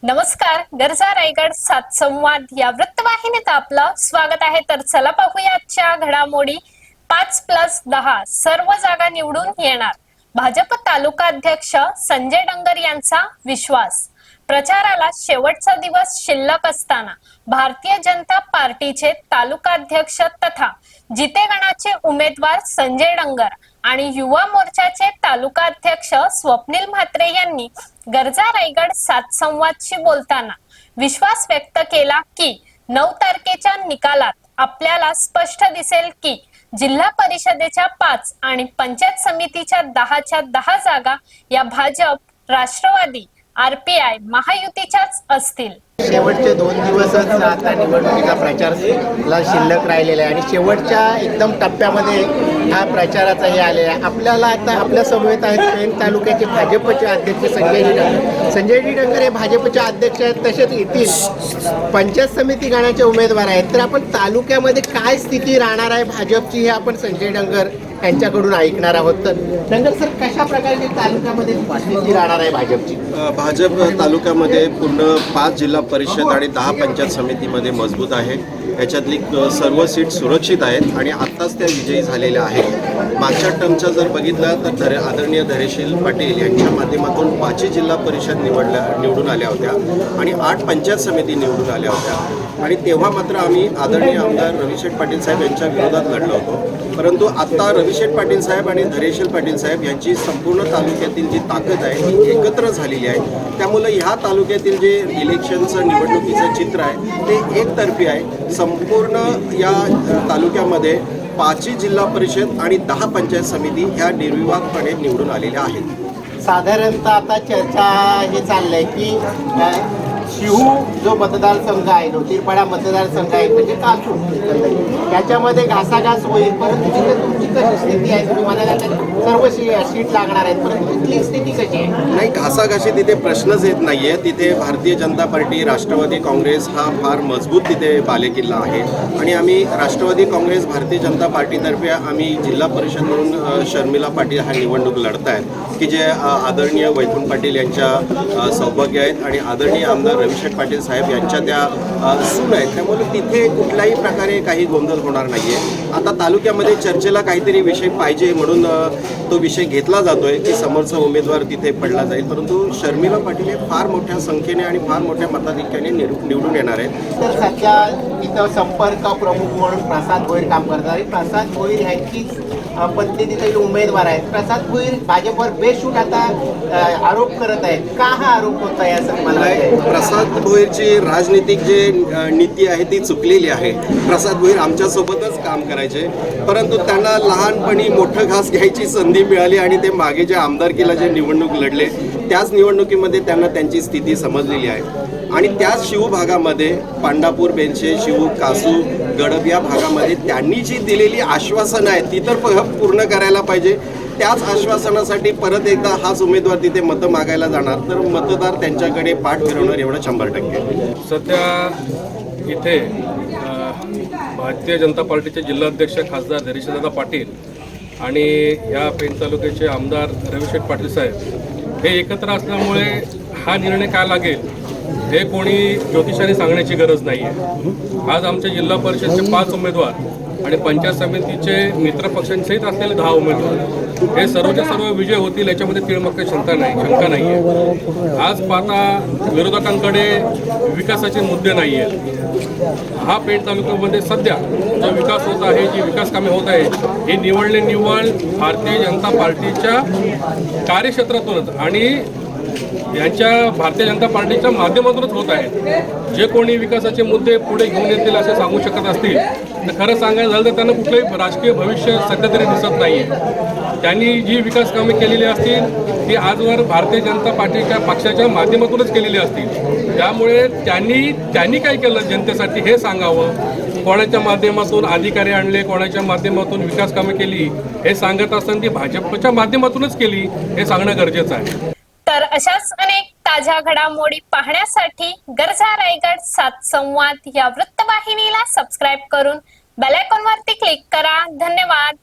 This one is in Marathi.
नमस्कार, गरजा रायगड सात संवाद या वृत्तवाहिनीत आपलं स्वागत आहे। तर चला पाहूया आजच्या घडामोडी। 5+10 सर्व जागा निवडून येणार। भाजप तालुका अध्यक्ष संजय डंगर यांचा विश्वास। प्रचाराला शेवटचा दिवस शिल्लक असताना भारतीय जनता पार्टीचे तालुका अध्यक्ष तथा जितेगणाचे उमेदवार संजय डंगर आणि युवा मोर्चाचे तालुका अध्यक्ष स्वप्नील म्हात्रे यांनी गरजा रायगड सात संवादशी बोलताना विश्वास व्यक्त केला की 9 तारखेच्या निकालात आपल्याला स्पष्ट दिसेल की जिल्हा परिषदेच्या 5 आणि पंचायत समितीच्या 10च्या 10 जागा या भाजप, राष्ट्रवादी, आरपीआय महायुतीच्याच असतील। शेवटचे 2 दिवसच आता निवडणुकीचा प्रचाराला शिल्लक राहिलेला आहे आणि शेवटच्या एकदम टप्प्यामध्ये हा प्रचाराचा हे आलेला आहे। आपल्याला आता आपल्या समवेत आहेत पेण तालुक्याचे भाजपचे अध्यक्ष संजयजी डंगर। संजयजी डंगर हे भाजपचे अध्यक्ष आहेत, तसेच येथील पंचायत समिती गणाचे उमेदवार आहेत। तर आपण तालुक्यामध्ये काय स्थिती राहणार आहे भाजपची हे आपण संजय डंगर यांच्याकडून ऐकणार आहोत। तर डंगर सर, कशा प्रकारची तालुक्यामध्ये स्थिती राहणार आहे भाजपची? भाजप तालुक्यामध्ये पूर्ण 5 जिल्हा परिषद आणि 10 पंचायत समितीमध्ये मजबूत आहे। याच्यातली सर्व सीट सुरक्षित आहेत आणि आत्ताच त्या विजयी झालेल्या आहेत। मागच्या टर्मचा जर बघितलं तर आदरणीय धैर्यशील पाटील यांच्या माध्यमातून 5 जिल्हा परिषद निवडून आल्या होत्या आणि 8 पंचायत समिती निवडून आल्या होत्या आणि तेव्हा मात्र आम्ही आदरणीय आमदार रविशेठ पाटील साहेब यांच्या विरोधात लढलो होतो। परंतु आता रविशेठ पाटील साहेब आणि धैर्यशील पाटील साहेब यांची संपूर्ण तालुक्यातील जी ताकद आहे ती एकत्र झालेली आहे। त्यामुळे ह्या तालुक्यातील जे इलेक्शनचं निवडणुकीचं चित्र आहे ते एकतर्फी आहे। संपूर्ण या तालुक्यामध्ये 5 जिल्हा परिषद आणि 10 पंचायत समिती ह्या निर्विवादपणे निवडून आलेल्या आहेत। साधारणतः आता चर्चा हे चाललंय की शिहू जो मतदारसंघ आहे, ज्योतिर्पाडा मतदारसंघ आहे म्हणजे कासू, त्याच्यामध्ये घासाघास होईल। परंतु तिथे तुमची कशी स्थिती आहे? तुम्ही म्हणाला सर्व सीट लागणार आहेत, परंतु तिथली स्थिती कशी आहे? नाही, घासाघाशी तिथे प्रश्नच येत नाहीये। तिथे भारतीय जनता पार्टी, राष्ट्रवादी काँग्रेस हा फार मजबूत तिथे बालेकिल्ला आहे आणि आम्ही राष्ट्रवादी काँग्रेस, भारतीय जनता पार्टीतर्फे आम्ही जिल्हा परिषद म्हणून शर्मिला पाटील हा निवडणूक लढत आहेत की जे आदरणीय वैकुंठ पाटील यांच्या सौभाग्य आहेत आणि आदरणीय आमदार रविशेठ पाटील साहेब यांच्या त्या सून आहेत। त्यामुळे तिथे कुठल्याही प्रकारे काही गोंधळ होणार नाहीये। आता तालुक्यामध्ये चर्चेला काहीतरी विषय पाहिजे म्हणून तो विषय घेतला जातोय की समोरचा उमेदवार तिथे पडला जाईल, परंतु शर्मिला पाटील हे फार मोठ्या संख्येने आणि फार मोठ्या मताधिक्याने निवडून येणार आहेत। तर सध्या इथं संपर्क प्रमुख म्हणून प्रसाद भोईर काम करतात आणि प्रसाद भोईर यांचीच पत्नी तिथे उमेदवार आहेत। प्रसाद भोईर भाजपवर बेशूट आता आरोप करत आहेत। का हा आरोप होत आहे असं मला वाटतं? प्रसाद भोईरची राजनीतिक जे नीती आहे ती चुकलेली आहे। प्रसाद भोईर आमच्यासोबतच काम करायचे, परंतु त्यांना लहानपणी मोठं घास घ्यायची संधी मिळाली आणि ते मागे जे आमदारकीला जे निवडणूक लढले त्याच निवडणुकीमध्ये त्यांना त्यांची स्थिती समजलेली आहे आणि त्याच शिव भागामध्ये पांडापूर, बेनशे, शिव, कासू, गडब या भागामध्ये त्यांनी जी दिलेली आश्वासनं आहेत ती तर पूर्ण करायला पाहिजे। त्याच आश्वासनासाठी परत एकदा हाच उमेदवार तिथे मतं मागायला जाणार तर मतदार त्यांच्याकडे पाठ फिरवणार एवढं 100%। सध्या इथे भारतीय जनता पार्टीचे जिल्हाध्यक्ष खासदार धैर्यशीलदादा पाटील आणि या पेण तालुक्याचे आमदार रविशेठ पाटील साहेब हे एकत्र असल्यामुळे हा निर्णय काय लागेल हे कोणी ज्योतिषाने सांगण्याची गरज नाही आहे। आज आमच्या जिल्हा परिषदचे 5 उमेदवार आणि पंचायत समितीचे मित्र पक्षांसहित असलेले 10 उमेदवार हे सर्वच्या सर्व विजय होतील याच्यामध्ये तिळमक्क शंका नाही आहे। आज पाहता विरोधकांकडे विकासाचे मुद्दे नाही आहेत। हा पेण तालुक्यामध्ये सध्या जो विकास होत आहे, जी विकास कामे होत आहे हे निवड भारतीय जनता पार्टीच्या कार्यक्षेत्रातूनच आणि यांच्या भारतीय जनता पार्टीच्या माध्यमातूनच होत आहे। जे कोणी विकासाचे मुद्दे पुढे घेऊन येतील असे सांगू शकत असतील तर खरं सांगायचं झालं तर त्यांना कुठलंही राजकीय भविष्य सध्या तरी दिसत नाही आहे। त्यांनी जी विकास कामे केलेली असतील ती आजवर भारतीय जनता पार्टीच्या पक्षाच्या माध्यमातूनच केलेली असतील। त्यामुळे त्यांनी काय केलं जनतेसाठी हे सांगावं। कोणाच्या माध्यमातून अधिकारी आणले, कोणाच्या माध्यमातून विकास कामे केली हे सांगत असताना ती भाजपच्या माध्यमातूनच केली हे सांगणं गरजेचं आहे। तर अशाच अनेक ताज्या घडामोडी पाहण्यासाठी गरजा रायगड सात संवाद या वृत्तवाहिनीला सबस्क्राईब करून बेल आयकॉनवरती क्लिक करा। धन्यवाद।